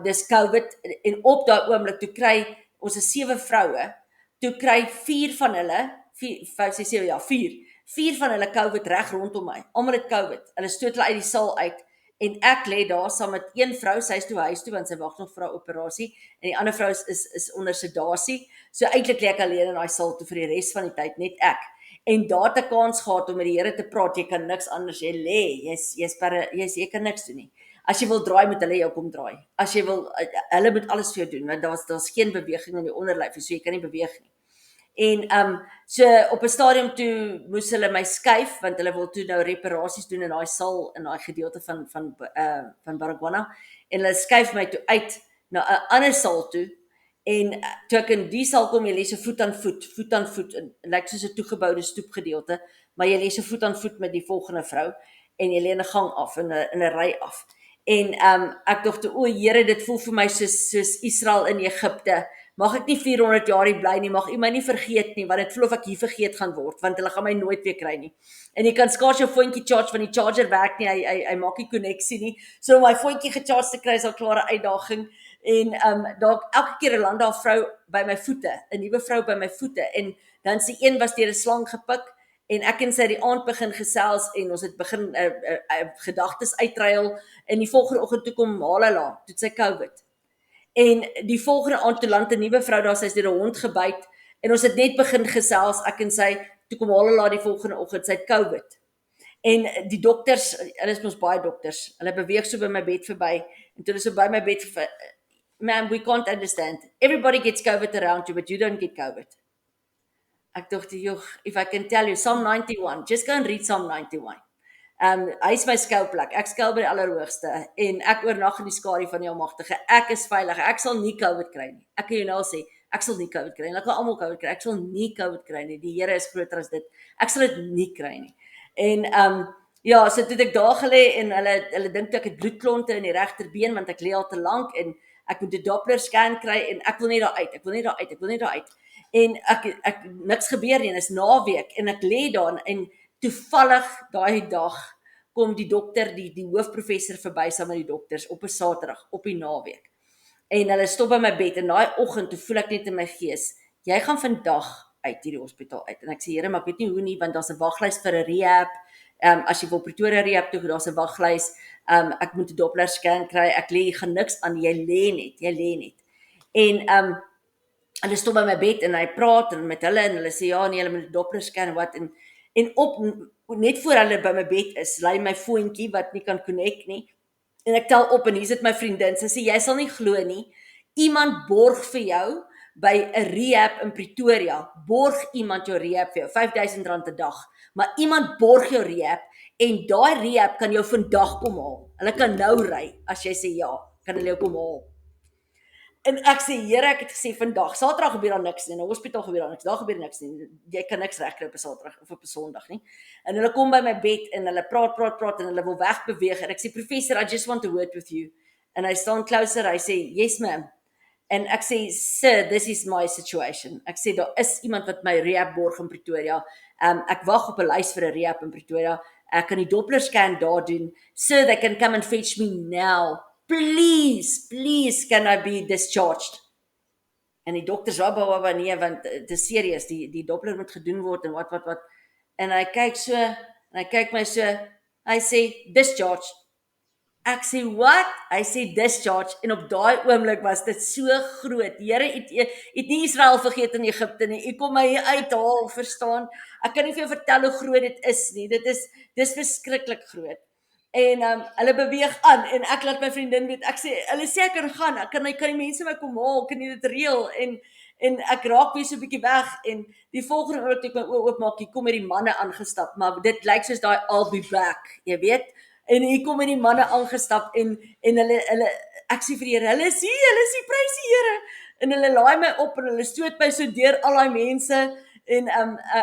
Dis COVID en op daai oomblik toe kry ons 7 vroue, toe kry 4 van hulle, 4 van hulle COVID reg rondom my. Almal het COVID. Hulle stoot hulle uit die saal uit en ek lê daar saam met een vrou, sy is toe huis toe want sy wag nog vir 'n operasie en die ander vrou is onder sedasie. So eintlik lê ek alleen in daai saal toe vir die res van die tyd, net ek. En daar het 'n kans gehad om met die Here te praat. Jy kan niks anders, jy lê, jy kan niks doen nie. As jy wil draai, moet hulle jou kom draai. As jy wil, hulle moet alles vir jou doen, want daar's geen beweging in die onderlyf, so jy kan nie beweeg nie. En so op 'n stadium toe moes hulle my skuif want hulle wil toe nou reparasies doen in daai saal in daai gedeelte van Baragwana en hulle skuif my toe uit na 'n ander saal toe en toe ek in die saal kom, jy lê so voet aan voet en lyk soos 'n toegeboude stoepgedeelte, maar jy lê so voet aan voet met die volgende vrou en jy lê in 'n gang af in 'n ry af. En ek dink toe, o Here, dit voel vir my soos Israel in Egipte. Mag ek nie 400 jaar hier bly nie, mag U my nie vergeet nie, want dit voel of ek hier vergeet gaan word, want hulle gaan my nooit weer kry nie. En jy kan skaars jou foontjie charge, want die charger werk nie, hy maak nie koneksie nie. So om my foontjie gecharge te kry is al klaar 'n uitdaging. En daar elke keer land daar 'n vrou by my voete, 'n nuwe vrou by my voete, en dan sê een was deur 'n slang gepik, en ek en sy die aand begin gesels, en ons het begin gedagtes uitruil, en die volgende oggend toe kom Malala, toe sy COVID. En die volgende aand toe land 'n nuwe vrou daar, sy is deur 'n hond gebyt, en ons het net begin gesels, ek en sy, toe kom Malala die volgende oggend, sy het COVID. En die dokters, hulle is mos baie dokters, hulle beweeg so by my bed verby, en toe hulle so by my bed verby, ma'am, we can't understand. Everybody gets COVID around you, but you don't get COVID. Ek dink, if I can tell you, Psalm 91, just go and read Psalm 91. Hy is my skuilplek, ek skuil by die Allerhoogste, en ek oornag in die skadu van die Almagtige, ek is veilig, ek sal nie COVID kry nie, ek kan jou nou sê, ek sal nie COVID kry nie, ek kan almal COVID kry, ek sal nie COVID kry nie, die Here is groter as dit, ek sal dit nie kry nie. En ja, so toe ek daar gelê, en hulle dink ek het bloedklonte in die regterbeen, want ek lê al te lank, en ek moet 'n Doppler scan kry, en ek wil net daar uit, en ek niks gebeur nie, en is naweek, en ek lê daar, en toevallig daai dag kom die dokter, die hoofprofessor verby saam met die dokters op 'n Saterdag op die naweek. En hulle stop by my bed en daai oggend toe voel ek net in my gees, jy gaan vandag uit hierdie hospitaal uit. En ek sê Here, maar ek weet nie hoe nie, want daar's 'n waglys vir 'n rehab. As jy wil Pretoria rehab toe, daar's 'n waglys. Ek moet 'n Doppler scan kry. Ek lê, gaan niks aan, jy lê net. En hulle stop by my bed en hy praat en met hulle, en hulle sê ja nee, hulle moet 'n Doppler scan wat, en op net voor hulle by my bed is, lê my foontjie wat nie kan connect nie. En ek tel op, en hier sit my vriendin, sy sê, jy sal nie glo nie, iemand borg vir jou, by 'n rehab in Pretoria, borg iemand jou rehab vir jou, R5,000 'n dag, maar iemand borg jou rehab, en daai rehab kan jou vandag kom haal, hulle kan nou ry, as jy sê ja, kan hulle jou kom haal. En ek sê, Here, ek het gesê vandag, Saterdag gebeur daar niks nie, in 'n hospitaal gebeur daar niks, daar gebeur niks nie, jy kan niks regkry op 'n Saterdag of op 'n Sondag nie. En hulle kom by my bed en hulle praat en hulle wil wegbeweeg, en ek sê, Professor, I just want to word with you. En hy staan closer, hy sê, yes ma'am. En ek sê, sir, this is my situation. Ek sê, daar is iemand wat my rehab borg in Pretoria. Ek wag op 'n lys vir 'n rehab in Pretoria. Ek kan die Doppler scan daar doen. So they can come and fetch me now. Please can I be discharged? En die dokter sê baba nee, want dit is serieus, die Doppler moet gedoen word en wat. En hy kyk so, en hy kyk my so, hy sê discharge. Ek sê wat? Hy sê discharge en op daai oomblik was dit so groot. Die Here het nie Israel vergeet in Egipte nie. U kom my hier uithaal, verstaan? Ek kan nie vir jou vertel hoe groot dit is nie. Dis verskriklik groot. En hulle beweeg aan en ek laat my vriendin weet. Ek sê hulle sê ek kan gaan. Kan die mense my kom haal? Kan jy dit reël? En ek raak weer so 'n bietjie weg en die volgende oomblik toe ek my oë oopmaak, hier kom hierdie manne aangestap, maar dit lyk soos daai I'll be back, jy weet. En hier kom hierdie manne aangestap en hulle ek sê vir die Here, hulle is hier, prys die Here. En hulle laai my op en hulle stoot my so deur al daai mense en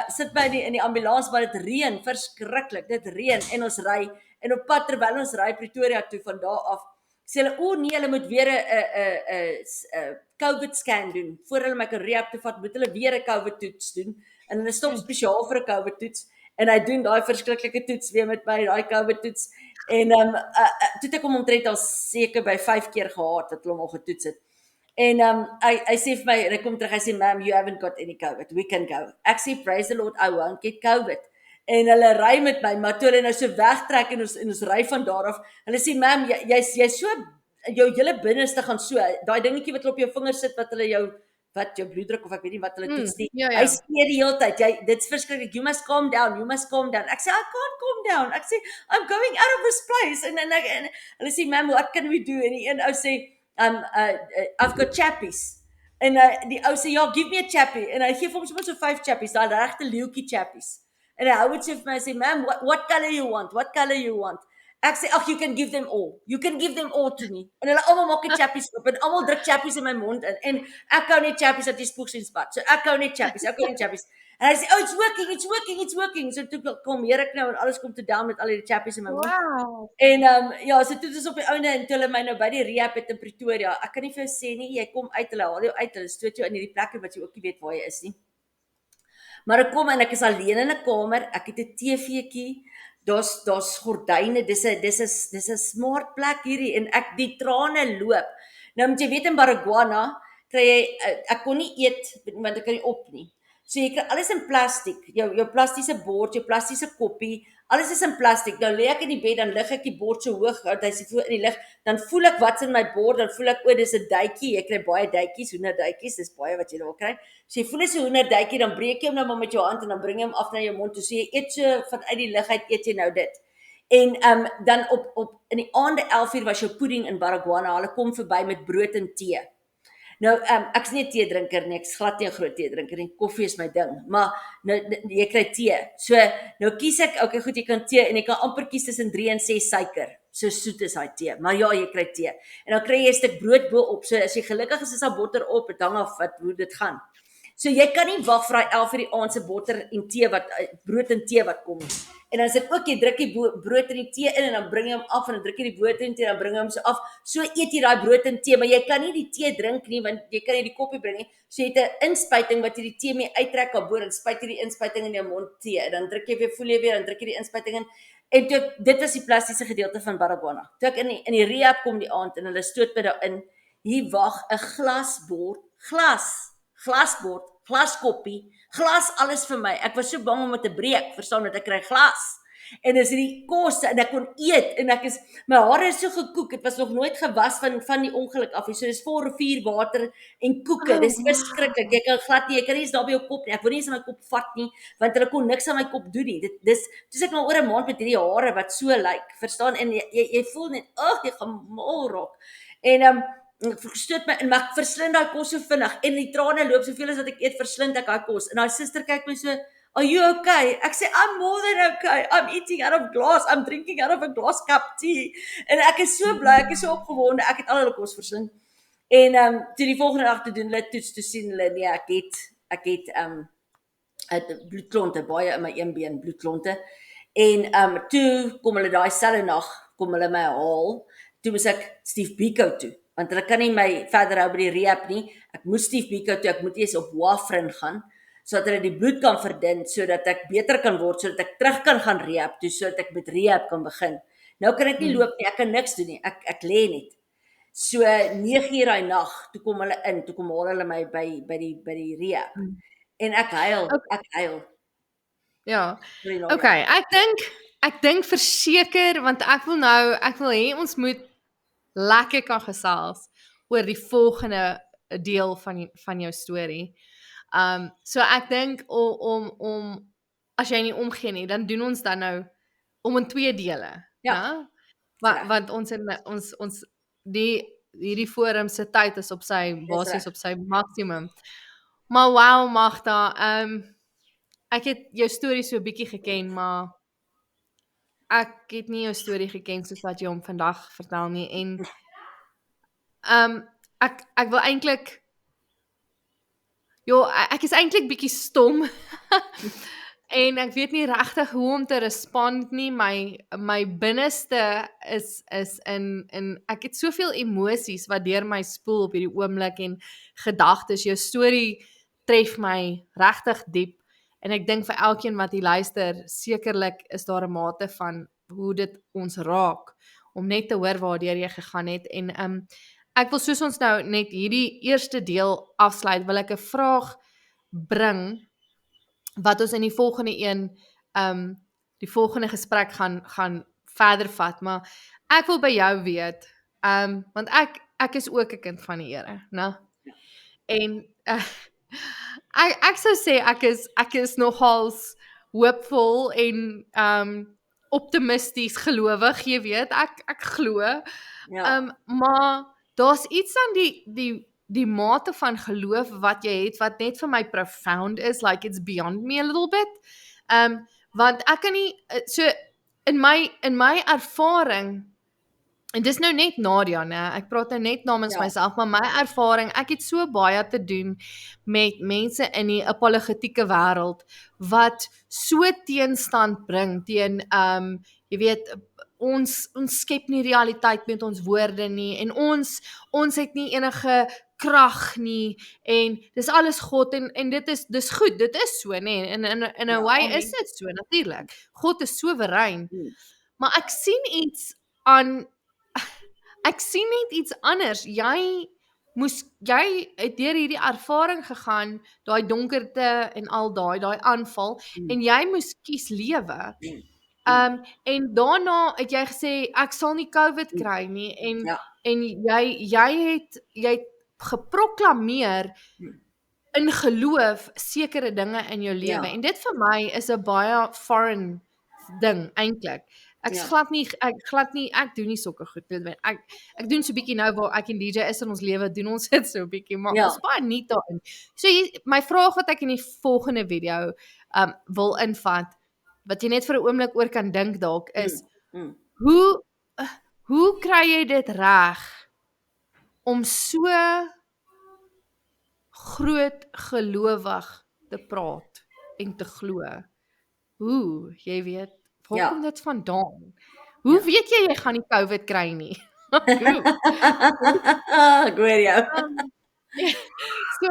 sit my in die ambulans, maar dit reën verskriklik. Dit reën en ons ry en op pad terwyl ons ry Pretoria toe van daar af sê hulle nee, hulle moet weer 'n COVID scan doen. Voor hulle my kan rehab toe vat, moet hulle weer 'n COVID toets doen. En hulle stop spesiaal vir 'n COVID toets en hy doen daai verskriklike toets weer met my, daai COVID toets. En toe het ek hom omtrent al seker by 5 keer gehad dat hulle hom al getoets het. En hy sê vir my, en hy kom terug, hy sê, ma'am, you haven't got any COVID, we can go. Ek sê, praise the Lord, I won't get COVID. En hulle ry met my, maar toe hulle nou so wegtrek en ons ry van daar af, hulle sê, ma'am, jy's so, jou hele binneste gaan so, daai dingetjie wat hulle op jou vinger sit, wat hulle jou bloeddruk, of ek weet nie wat hulle toets nie, hy sê die hele tyd, dit's verskriklik, you must calm down, ek sê, I can't calm down, ek sê, I'm going out of this place, en hulle sê, ma'am, what can we do, en die een ou sê, I've got chappies, en die ou sê, ja, give me a chappie, en hy gee vir hom sommer so 5 chappies, daai regte leeuwtjie chappies, en hy hou het so vir my, sê, ma'am, what color you want, ek sê, ag, you can give them all to me, en hulle allemaal maak die chappies op, en allemaal druk chappies in my mond in, en ek hou net chappies dat die spoeks en spat, so ek hou net chappies, en hy sê, oh, it's working, so toe kom hier ek nou, en alles kom toe down met al die chappies in my mond, en ja, so toe is op die ouene, en toe hulle my nou by die rehab het in Pretoria, ek kan nie vir jou sê nie, jy kom uit, hulle haal jou uit, hulle stoot jou in die plekke, wat jy ook nie weet waar jy is nie, maar ek kom en ek is alleen in 'n kamer, ek het 'n TV'tjie, daar's gordyne, dis 'n smart plek hierdie, en die trane loop. Nou moet jy weet, in Baragwana, kry jy, ek kon nie eet, want ek kan nie op nie. So jy kry alles in plastiek, jou plastiese bord, jou plastiese koppie, alles is in plastiek. Nou lê ek in die bed, dan lig ek die bord so hoog, dat hy se voet in die lig, dan voel ek wat's in my bord, dan voel ek, dis 'n duitjie, jy kry baie duitjies, hoenderduitjies, dis baie wat jy daar kry. So jy voel dis 'n hoenderduitjie, dan breek jy hom nou maar met jou hand, en dan bring jy hom af na jou mond, so jy eet so, vanuit die lig uit, eet jy nou dit. En dan in die aande 11:00 was jou pudding in Baragwana, hulle kom verby met brood en tee. Nou, ek is nie 'n teedrinker nie, ek is glad nie 'n groot teedrinker nie, koffie is my ding, maar nou, jy kry tee, so, nou kies ek, okay goed, jy kan tee, en jy kan amper kies tussen 3 en 6 suiker, so soet is hy tee, maar ja, jy kry tee, en dan kry jy 'n stuk brood bo op, so as jy gelukkig is daar botter op, het hang af hoe dit gaan. So jy kan nie wag vir daai 11:00 die aand se botter en tee brood en tee wat kom. En dan is dit ook, jy druk die brood en die tee in, en dan bring jy hom af, en dan druk jy die brood en tee, dan bring jy hom so af. So eet jy daai brood en tee, maar jy kan nie die tee drink nie, want jy kan nie die koppie bring nie. So jy het 'n inspuiting wat jy die tee mee uittrek op boor, en spuit jy die inspuiting in jou mond tee, en dan druk jy weer, voel jy weer, dan druk jy die inspuiting in. En toe, dit was die plastiese gedeelte van Baragwana. Toe ek in die rehab kom die aand, en hulle stoot my daarin, hier wag 'n glasbord, glaskoppie, glas alles vir my. Ek was so bang om dit te breek, verstaan, dat ek kry glas. En is die kos, en ek kon eet, en my hare is so gekoek, het was nog nooit gewas van die ongeluk af, so dis vol rivierwater en koeke, dis verskriklik, jy kan glad nie, jy kan nie eens daar by jou kop nie, ek wil nie eens aan my kop vat nie, want hulle kon niks aan my kop doen nie, dis ek nou oor 'n maand met hierdie hare wat so lyk, verstaan, en jy voel net, jy gaan mal raak, en ek stoot my in, maar ek verslind daai kos so vinnig, en die trane loop soveel as wat ek eet, verslind ek daai kos, en daai suster kyk my so, are you okay? Ek sê, I'm more than okay, I'm eating out of glass, I'm drinking out of a glass cup tea, en ek is so bly, ek is so opgewonde, ek het al hulle kos verslind, en toe die volgende dag te doen, hulle toets, toe sien hulle, nee, ek het bloedklonte, baie in my een been, bloedklonte, en toe kom hulle daai selfe nag, kom hulle my haal, toe moes ek Steve Biko toe, want hulle kan nie my verder hou by die rehab nie, ek moes Steve Biko toe, ek moet eers op Warfarin gaan, sodat hulle die bloed kan verdun sodat ek beter kan word, sodat ek terug kan gaan rehab toe, sodat ek met rehab kan begin. Nou kan ek nie loop nie, ek kan niks doen nie. Ek lê net. So 9:00 daai nag, toe kom hulle in, toe kom haal hulle my by die rehab. En ek huil. Ja. Sorry, Nadia. Okay, ek dink verseker want ek wil hê ons moet lekker kan gesels oor die volgende deel van jou storie. So ek dink om as jy nie omgee nie, dan doen ons dan nou om in 2 dele, Ja. Want ons hierdie forum se tyd is op sy basies op sy maksimum. Maar wow, Magda, ek het jou storie so 'n bietjie geken, maar ek het nie jou storie geken soos wat jy hom vandag vertel nie en ek wil eintlik ek is eintlik bietjie stom en ek weet nie regtig hoe om te respond nie. My binneste is in ek het soveel emosies wat deur my spoel op hierdie oomblik en gedagtes. Jou storie tref my regtig diep en ek dink vir elkeen wat hier luister, sekerlik is daar 'n mate van hoe dit ons raak om net te hoor waardeur jy gegaan het en ek wil soos ons nou net hierdie eerste deel afsluit, wil ek 'n vraag bring wat ons in die volgende die volgende gesprek gaan verder vat, maar ek wil by jou weet, want ek is ook 'n kind van die Here, né? En ek sou sê ek is nogals hoopvol en optimisties gelowig, jy weet, ek glo. Maar daar's iets aan die mate van geloof wat jy het wat net vir my profound is, like it's beyond me a little bit. Want ek kan nie so in my ervaring en dis nou net Nadia, né? Ek praat nou net namens myself, maar my ervaring, ek het so baie te doen met mense in die apologetieke wêreld wat so teenstand bring teen jy weet ons skep nie realiteit met ons woorde nie en ons het nie enige krag nie en dis alles God en dis goed, dit is so nê in 'n way is dit so natuurlik. God is soewerein. Maar ek sien net iets anders. Jy het deur hierdie ervaring gegaan, daai donkerte en al daai aanval en jy moes kies lewe. En daarna het jy gesê ek sal nie COVID kry nie en jy het geproklameer in geloof sekere dinge in jou lewe en dit vir my is 'n baie foreign ding eintlik. Ek doen nie sulke goed nie. Ek doen so 'n bietjie nou waar ek en DJ is in ons lewe, doen ons dit so 'n bietjie, maar ons baie nie daarin. So my vraag wat ek in die volgende video wil invat, wat jy net vir 'n oomblik oor kan dink dalk is hoe kry jy dit reg om so groot gelowig te praat en te glo? Hoe, jy weet, waar kom dit vandaan? Hoe weet jy gaan nie COVID kry nie? Ek hoor jou. So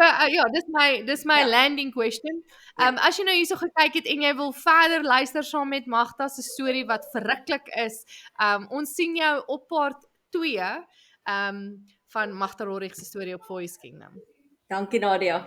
dis my landing question. As jy nou hierso gekyk het en jy wil verder luister saam met Magda se storie wat verruklik is, ons sien jou op part 2 van Magda Rorich se storie op Voice Kingdom. Dankie Nadia.